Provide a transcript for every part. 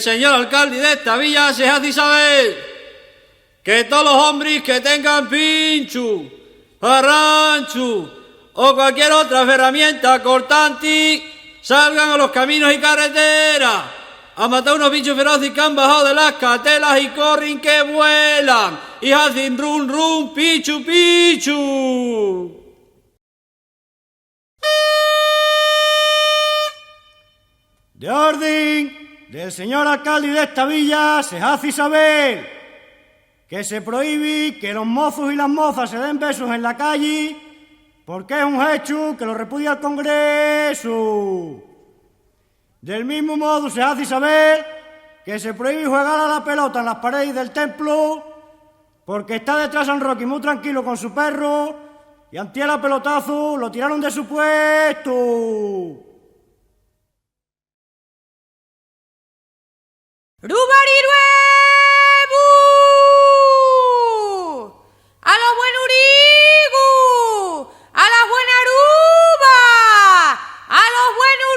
señor alcalde de esta villa se hace saber que todos los hombres que tengan pincho, arrancho o cualquier otra herramienta cortante salgan a los caminos y carreteras a matar unos bichos feroces que han bajado de las catelas y corren que vuelan y hacen rum rum, pichu pichu. De orden del señor alcalde de esta villa se hace saber que se prohíbe que los mozos y las mozas se den besos en la calle porque es un hecho que lo repudia el Congreso. Del mismo modo se hace saber que se prohíbe jugar a la pelota en las paredes del templo porque está detrás San Roque muy tranquilo con su perro y antier a pelotazo lo tiraron de su puesto. ¡Rubariruebu! ¡A los buenos urigu! ¡A las buenas rubas! ¡A los buenos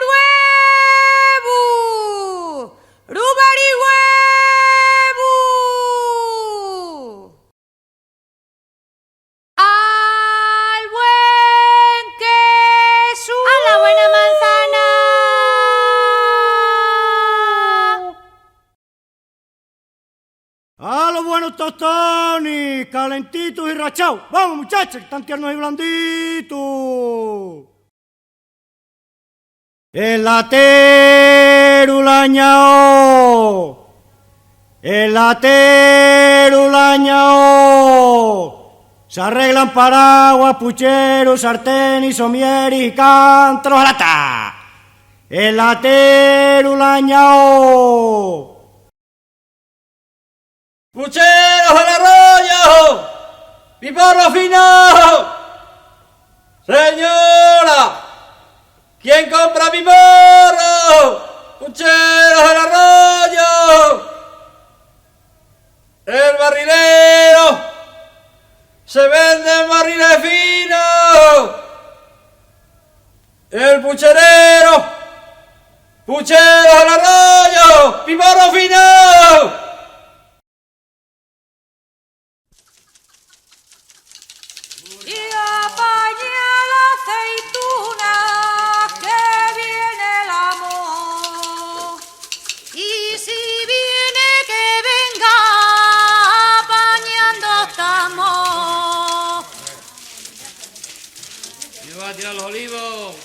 uruebu! ¡Rubariruebu! ¡Al buen queso! ¡A la buena manzana! ¡A los buenos tostones! ¡Calentitos y rachados! ¡Vamos, muchachos, que están tiernos y blanditos! ¡El latero lañao! ¡El latero lañao! Se arreglan paraguas, pucheros, sartenes, somieres y cántaros a lata. ¡El latero lañao! ¡Pucheros al arroyo! ¡Piporro fino! ¡Señora! ¿Quién compra piporro? ¡Pucheros al arroyo! ¡El barrilero! ¡Se venden barriles finos! ¡El pucherero! ¡Pucheros al arroyo! ¡Piporro fino! Y apaña la aceituna que viene el amor. Y si viene que venga apañando estamos. Y va a tirar los olivos.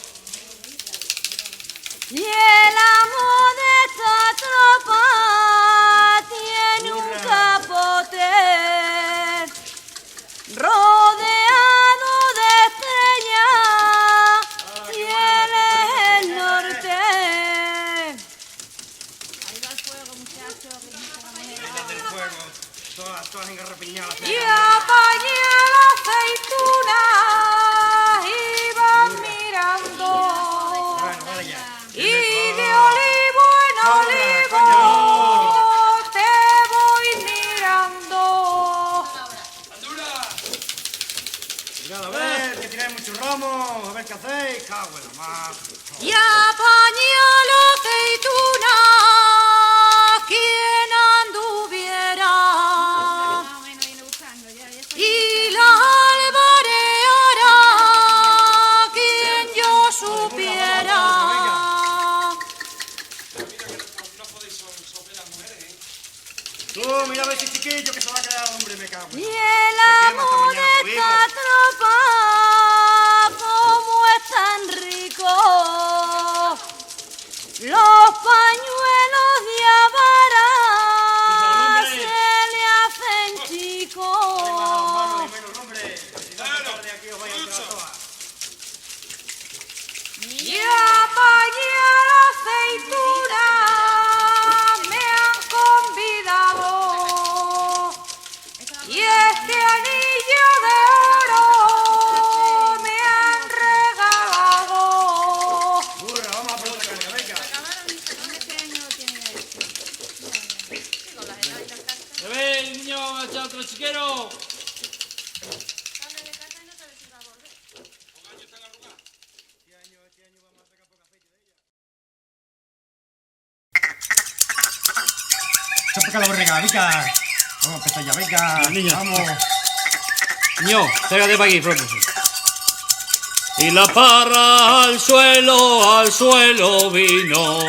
Y el amor de esta tropa tiene un capote rodeado de estrellas y él es el norte. Ahí va el fuego, muchachos. Y apaña la aceituna y van mirando. Y de olivo en olivo te voy mirando. Mirad a ver, que tiráis muchos ramos, a ver qué hacéis, cago en la mar. Y apaña la aceituna quien anduviera y la alboreara quien yo supiera. Tú, mira a ver si chiquillo que se va a quedar hombre, me cago en Y la mar. el amo de esta tropa como es tan rico, los pañuelos de avara se le hacen chicos. Y apañé la aceituna me han convidado y este anillo de oro me han regalado. Burra, vamos a por otra carga, venga. ¡Se ve el niño echado otro chiquero! saca la borrega, venga. Vamos a empezar ya, venga. Niña. Vamos. Niño, pégate para aquí, pronto. Y la parra al suelo vino.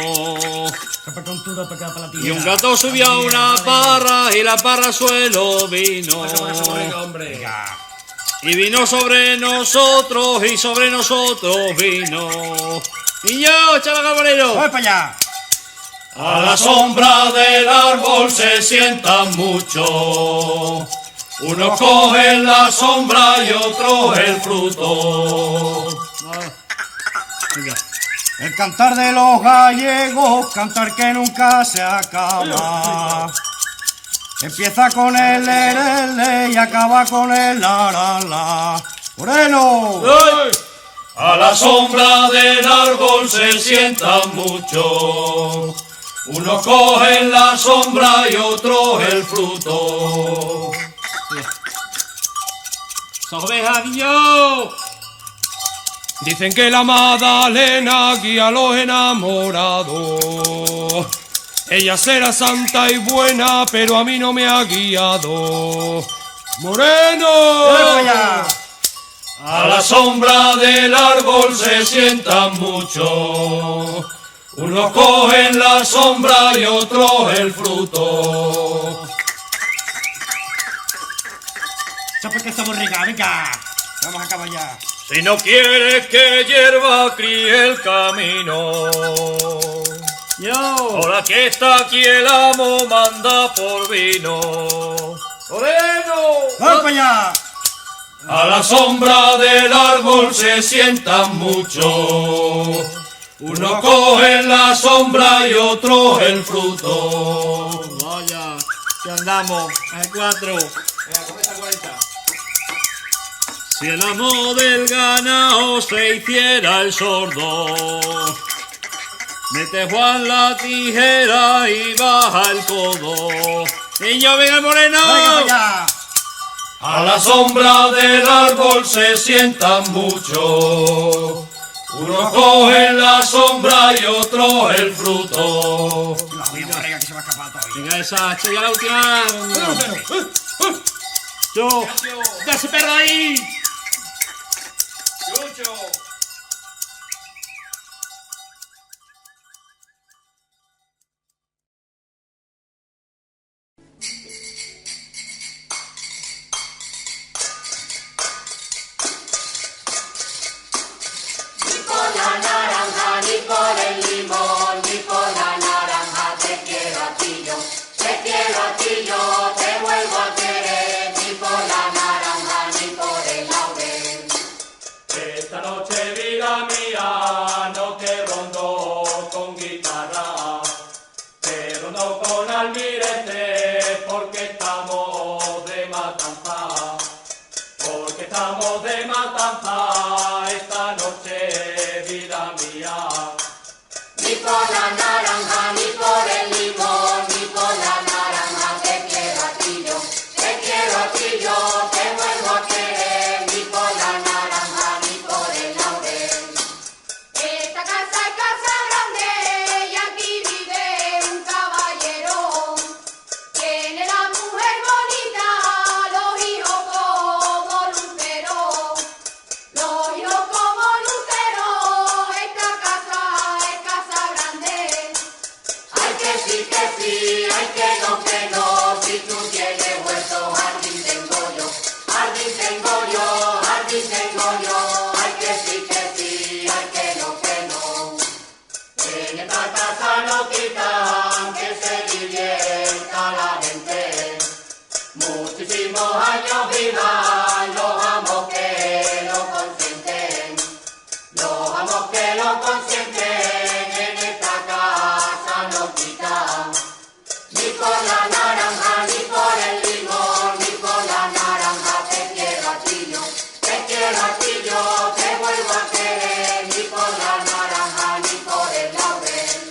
Y un gato subió a una parra y la parra al suelo vino. Venga. Y vino sobre nosotros y sobre nosotros vino. Niño, chaval carbonero. Vamos para allá. A la sombra del árbol se sientan muchos. Unos cogen la sombra y otros el fruto. El cantar de los gallegos, cantar que nunca se acaba. Empieza con el lerele y acaba con el la. Moreno. A la sombra del árbol se sientan muchos. Unos cogen la sombra y otros el fruto. ¡Oveja, niño! Dicen que la Magdalena guía a los enamorados. Ella será santa y buena, pero a mí no me ha guiado. ¡Moreno! Vamos para allá. A la sombra del árbol se sientan muchos. Unos cogen la sombra y otros el fruto. Chapa que esta borrega, venga. Vamos a acabar ya. Si no quieres que hierba críe el camino. Ahora que está aquí el amo manda por vino. ¡Moreno! Vamos para allá. A la sombra del árbol se sientan muchos. Unos cogen la sombra y otros el fruto. Vaya, que andamos, hay 4. Si el amo del ganado se hiciera el sordo, mete Juan la tijera y baja el codo. Niño, venga el moreno. Venga para allá. A la sombra del árbol se sientan muchos. Unos cogen la sombra y otros el fruto. La borrega que se va a escapar todavía. Venga esa, ya la última. Yo, ¡ya ese perro ahí! Esta noche, vida mía, no te rondo con guitarra, te rondo con almirete porque estamos de matanza, esta noche, vida mía. Ni por la naranja, ni por el limón, ni por la naranja te quiero a ti yo, te vuelvo a querer, ni por la naranja, ni por el laurel. Esta casa es casa grande y aquí vive un caballero, tiene la mujer bonita, los hijos como luceros, esta casa es casa grande. Ay que sí, ay que no, si tú tienes hueso, jardín tengo yo, ay que sí, ay que no. En esta casa no quitan que se divierta la gente, muchísimos años vivan los amos que lo consienten, en esta casa no quitan. Ni por la naranja, ni por el limón, ni por la naranja te quiero a ti yo, te vuelvo a querer, ni por la naranja, ni por el laurel.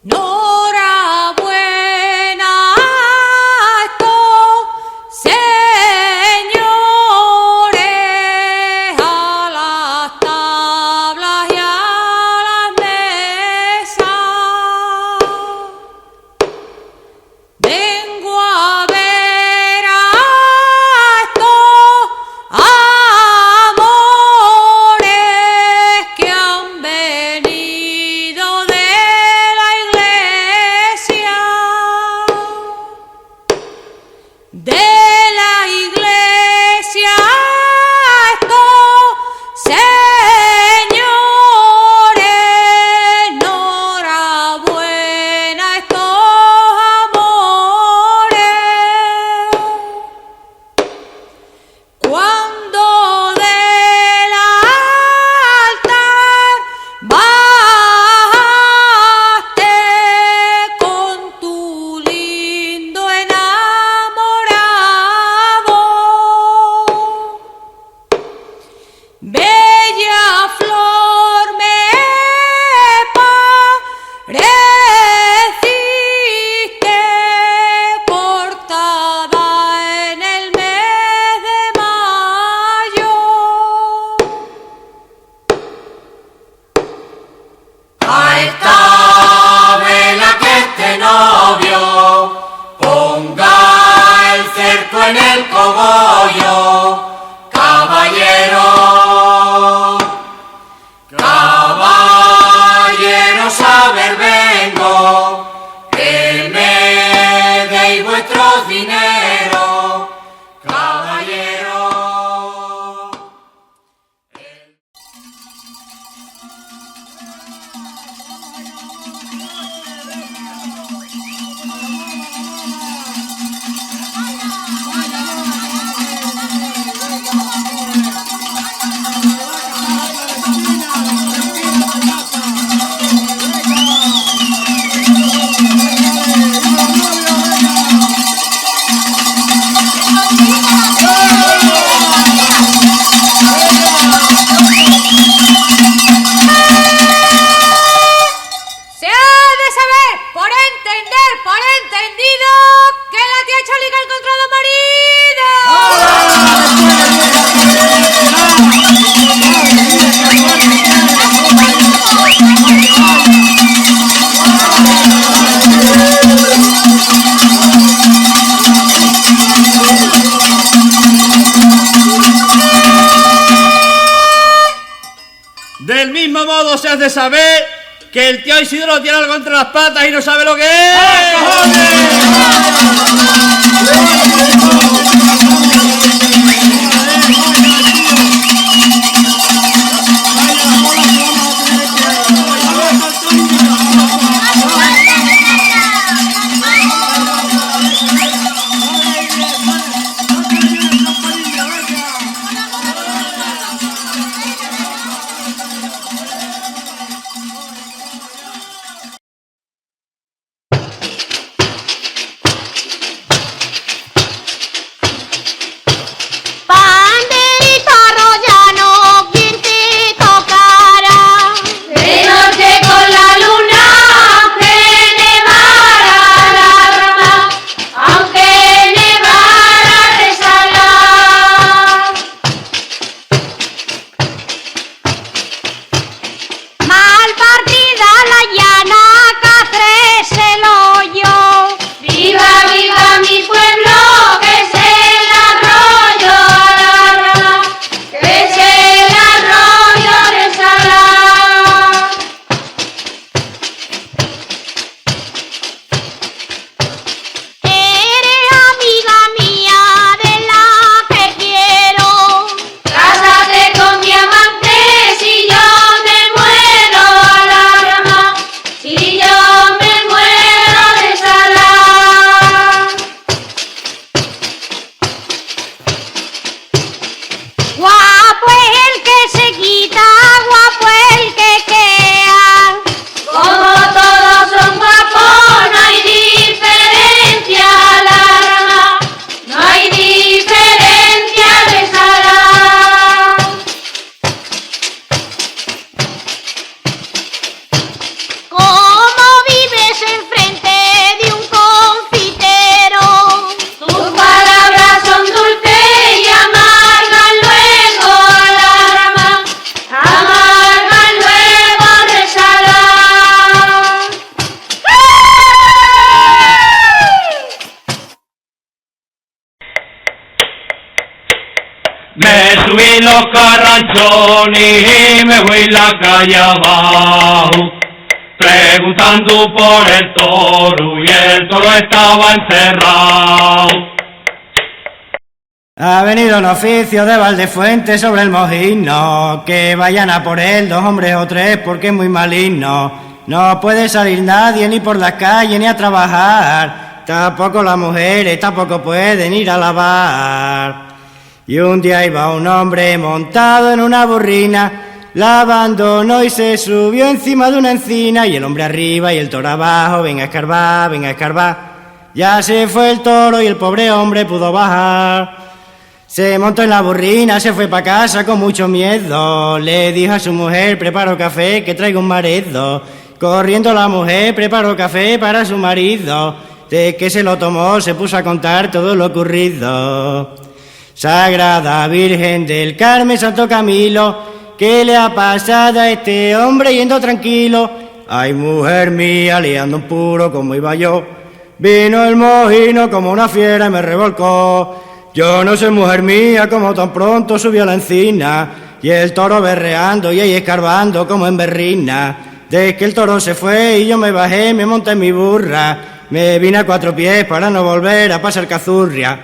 Enhorabuena a estos señores, a las tablas y a las mesas. Vengo a ver a estos amores que han venido de la iglesia. De la iglesia estos señores, enhorabuena a estos amores. Cuando del altar bajaste con tu lindo enamorado, bella flor me pareciste cortada en el mes de mayo. A esta vela que este novio ponga el cerco en el cogollo, caballero, caballero, saber vengo, que me deis vuestros dineros, caballero. Se ha de saber, por entender, por entendido, que la tía Cholica ha encontrado Del mismo modo se hace saber que el tío Isidro tiene algo entre las patas y no sabe lo que es. los carranchones y me voy la calle abajo, preguntando por el toro y el toro estaba encerrado. Ha venido un oficio de Valdefuente sobre el Mojino, que vayan a por él 2 hombres o 3 porque es muy maligno. No puede salir nadie ni por las calles ni a trabajar, tampoco las mujeres tampoco pueden ir a lavar. Y un día iba un hombre montado en una burrina, la abandonó y se subió encima de una encina, y el hombre arriba y el toro abajo, venga a escarbar, venga a escarbar. Ya se fue el toro y el pobre hombre pudo bajar. Se montó en la burrina, se fue pa' casa con mucho miedo, le dijo a su mujer, preparo café que traigo un marido. Corriendo la mujer preparó café para su marido, de que se lo tomó se puso a contar todo lo ocurrido. Sagrada Virgen del Carmen, Santo Camilo, ¿qué le ha pasado a este hombre yendo tranquilo? Ay, mujer mía, liando un puro como iba yo, vino el Mojino como una fiera y me revolcó. Yo no sé, mujer mía, como tan pronto subió a la encina, y el toro berreando y ahí escarbando como en berrina. Desde que el toro se fue y yo me bajé, me monté en mi burra, me vine a 4 pies para no volver a pasar cazurria.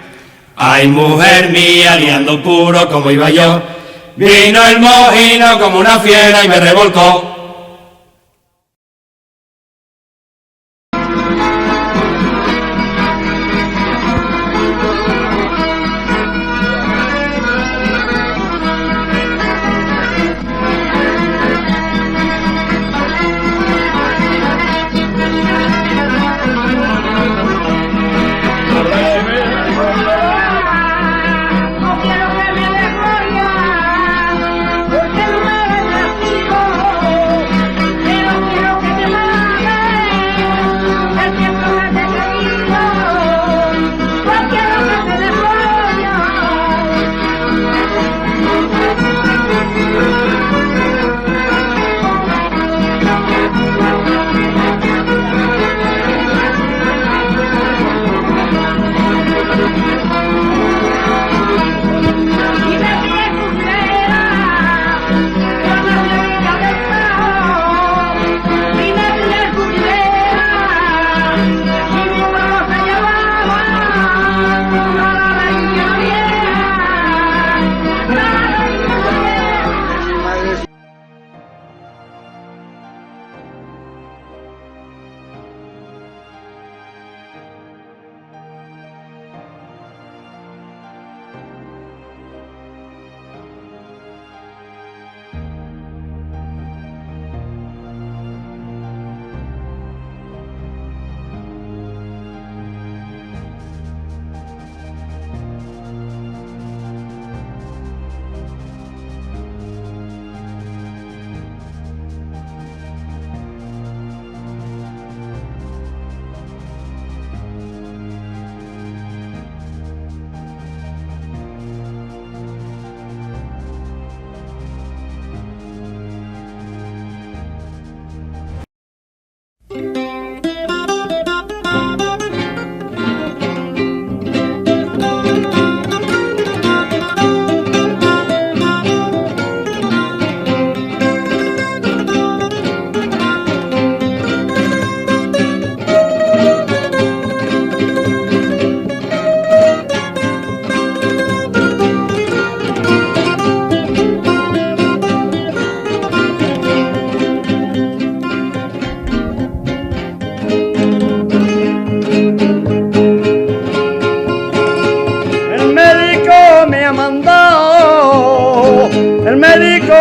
Ay, mujer mía, liando puro como iba yo, vino el Mojino como una fiera y me revolcó.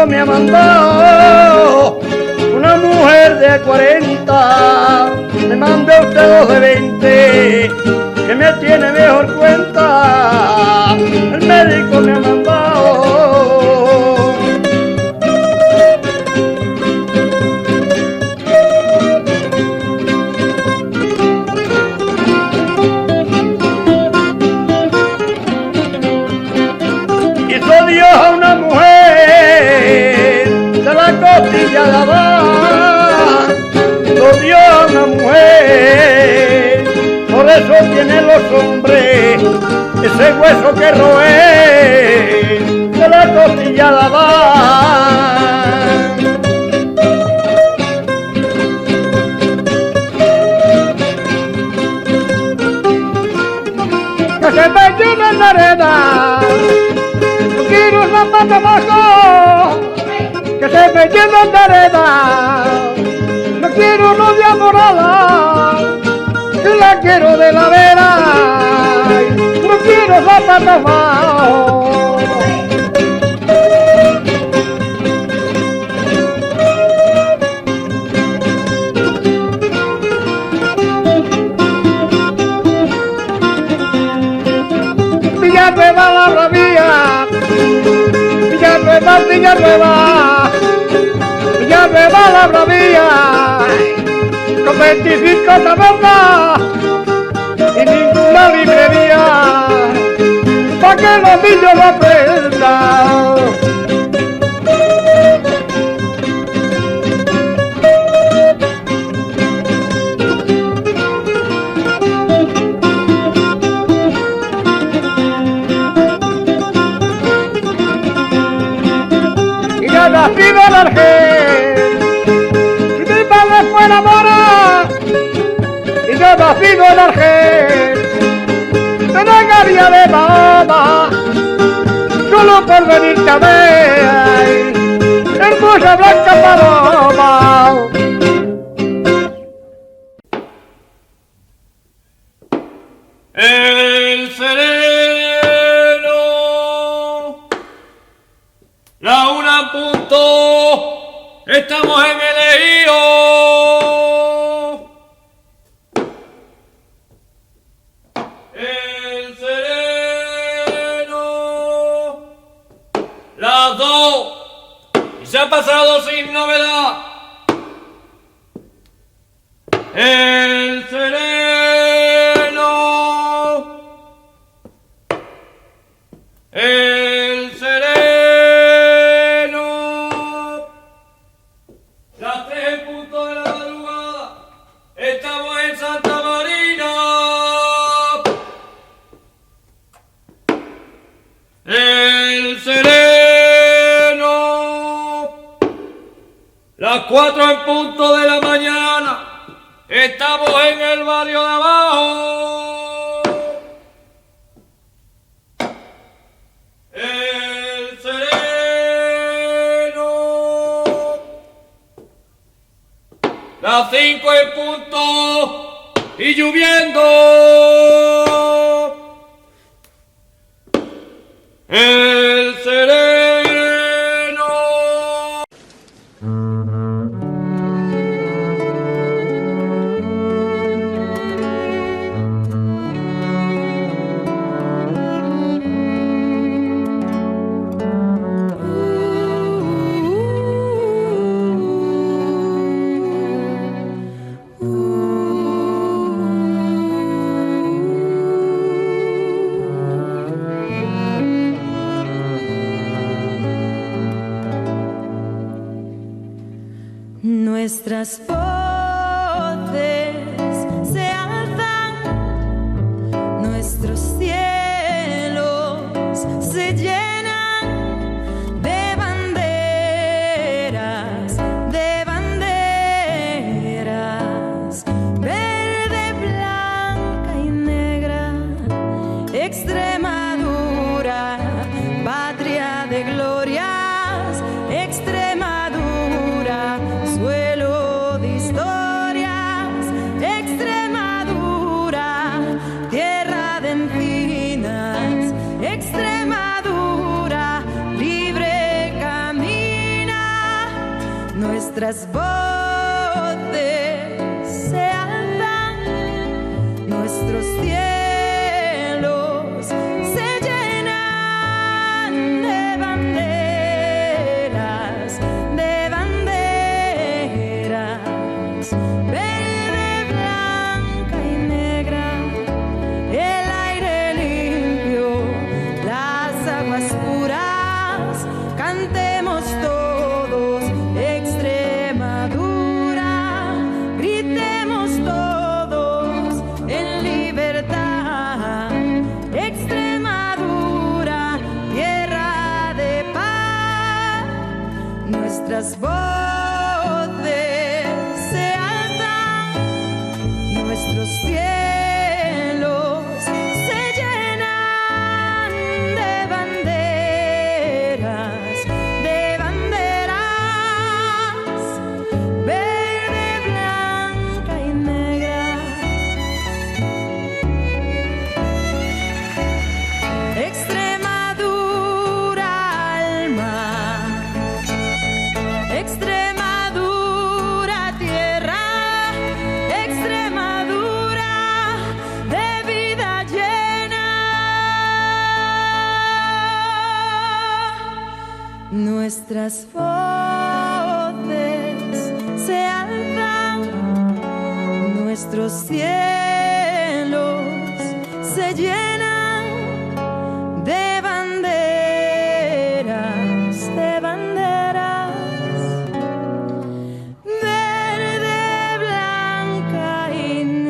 me ha mandado una mujer de 40, me mande usted 2 de 20, que me tiene mejor cuenta, el médico me ha mandado. Hizo Dios a una mujer de la costilla de Adán, hizo Dios a una mujer, por eso tienen los hombres ese hueso que roer, de de costilla la va. Que se me llena la arena, no quiero zapatos abajo, que se me llena la arena, no quiero novia morada, que la quiero de la vera, no quiero zapatos abajo. Villanueva la rabia, Villanueva, Villanueva, Villanueva la rabia, con 25 tabernas y ninguna librería, pa' que los niños lo aprendan. Yo nací en Argel, y mi padre fue la mora, y yo nací en Argel, de la gavia de Mahoma, solo por venirte a ver, hermosa blanca paloma. El sereno, la 1:00, estamos en el ejío. El sereno, las 2, y se ha pasado sin novedad. El sereno, el sereno, las 3:00 de la madrugada, estamos en Santa Marina. El sereno, las 4:00 de la mañana, estamos en el barrio de abajo. El sereno, las 5:00 y lloviendo. El sereno. Nuestras voces se alzan, nuestros cielos se llenan de banderas, verde, blanca y negra, Extremadura, patria de glorias, Extremadura, suelo de historias, Extremadura, tierra de encinas, Extremadura, libre camina, nuestras voces se alzan, nuestros cielos se llenan de banderas, verde, blanca y negra, el aire limpio, las aguas puras, cantemos todos Extremadura, gritemos todos en libertad. Nuestras voces se alzan, nuestros cielos se llenan de banderas, verde, blanca y negra.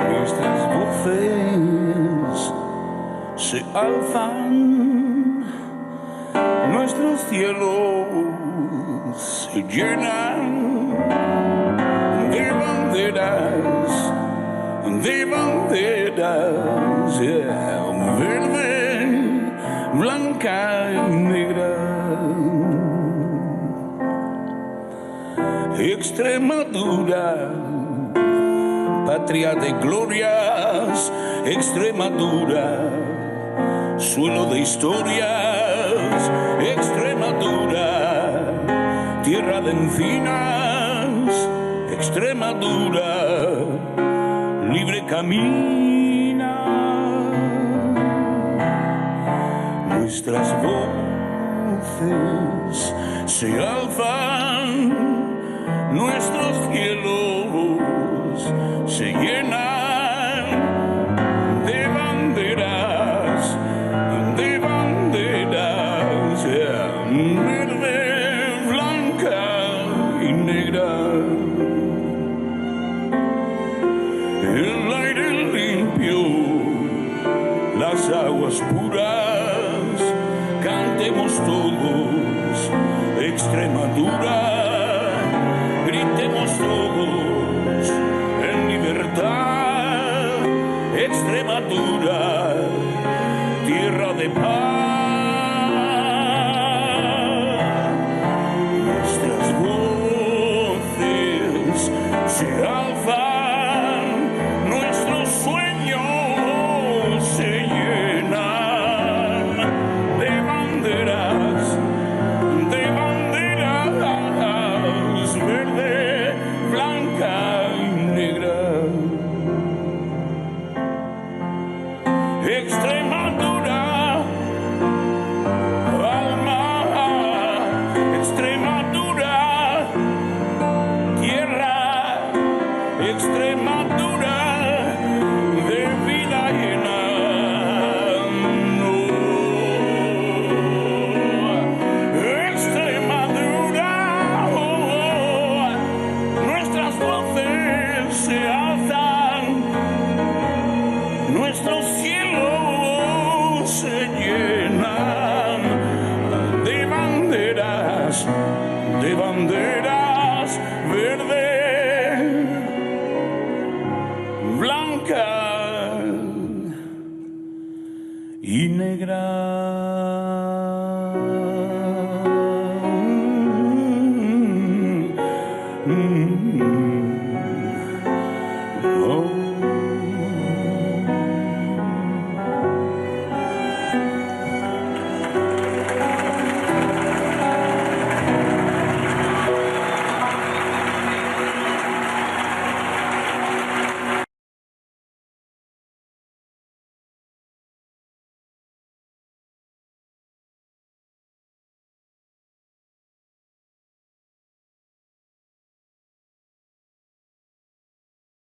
Nuestras voces se alzan, nuestros cielos se llenan de banderas, verde, blanca y negra. Extremadura, patria de glorias, Extremadura, suelo de historias, Extremadura, tierra de encinas, Extremadura, libre camina. Nuestras voces se alzan, nuestros cielos se llenan de banderas, verde, blanca y negra. El aire limpio, las aguas puras, cantemos todos Extremadura, gritemos todos en libertad, Extremadura, tierra de paz. Nuestras voces se alzan, nuestros sueños se llenan de banderas, verde, blanca y negra. Extremadura, alma, Extremadura, tierra, Extremadura, de vida llena. Extremadura, nuestras voces se alzan, nuestros cielos se llenan de banderas, verde,